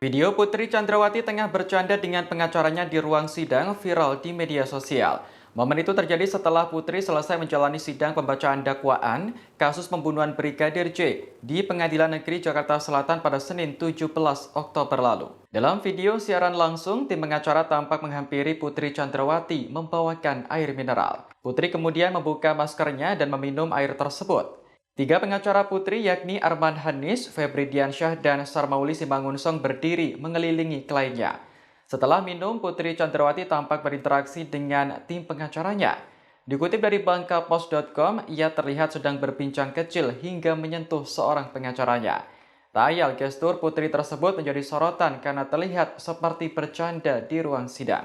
Video Putri Chandrawati tengah bercanda dengan pengacaranya di ruang sidang viral di media sosial. Momen itu terjadi setelah Putri selesai menjalani sidang pembacaan dakwaan kasus pembunuhan Brigadir J di Pengadilan Negeri Jakarta Selatan pada Senin 17 Oktober lalu. Dalam video siaran langsung, tim pengacara tampak menghampiri Putri Chandrawati membawakan air mineral. Putri kemudian membuka maskernya dan meminum air tersebut. Tiga pengacara Putri yakni Arman Hanis, Febri Diansyah, dan Sarmauli Simangunsong berdiri mengelilingi kliennya. Setelah minum, Putri Chandrawati tampak berinteraksi dengan tim pengacaranya. Dikutip dari bangkapos.com, ia terlihat sedang berbincang kecil hingga menyentuh seorang pengacaranya. Tak ayal, gestur Putri tersebut menjadi sorotan karena terlihat seperti bercanda di ruang sidang.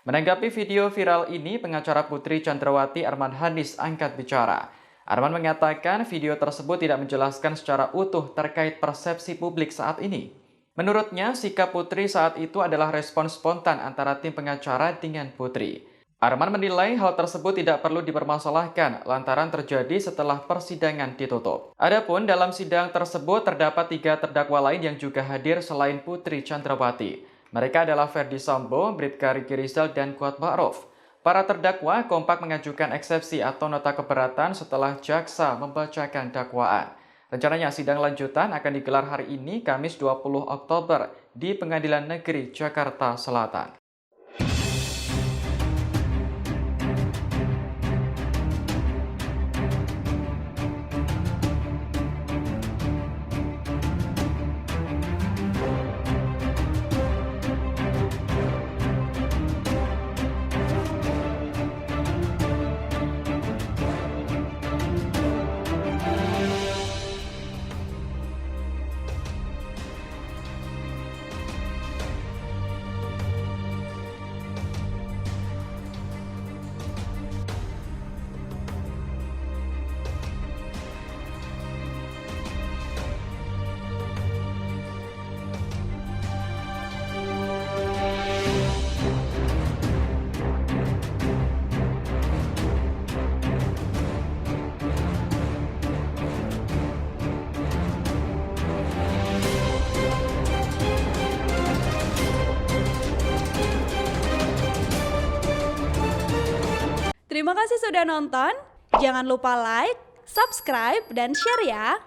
Menanggapi video viral ini, pengacara Putri Chandrawati Arman Hanis angkat bicara. Arman mengatakan video tersebut tidak menjelaskan secara utuh terkait persepsi publik saat ini. Menurutnya, sikap Putri saat itu adalah respon spontan antara tim pengacara dengan Putri. Arman menilai hal tersebut tidak perlu dipermasalahkan lantaran terjadi setelah persidangan ditutup. Adapun dalam sidang tersebut terdapat 3 terdakwa lain yang juga hadir selain Putri Chandrawati. Mereka adalah Ferdy Sambo, Bribka Riki Rizal, dan Kuat Ma'ruf. Para terdakwa kompak mengajukan eksepsi atau nota keberatan setelah jaksa membacakan dakwaan. Rencananya sidang lanjutan akan digelar hari ini, Kamis 20 Oktober, di Pengadilan Negeri Jakarta Selatan. Terima kasih sudah nonton. Jangan lupa like, subscribe, dan share ya.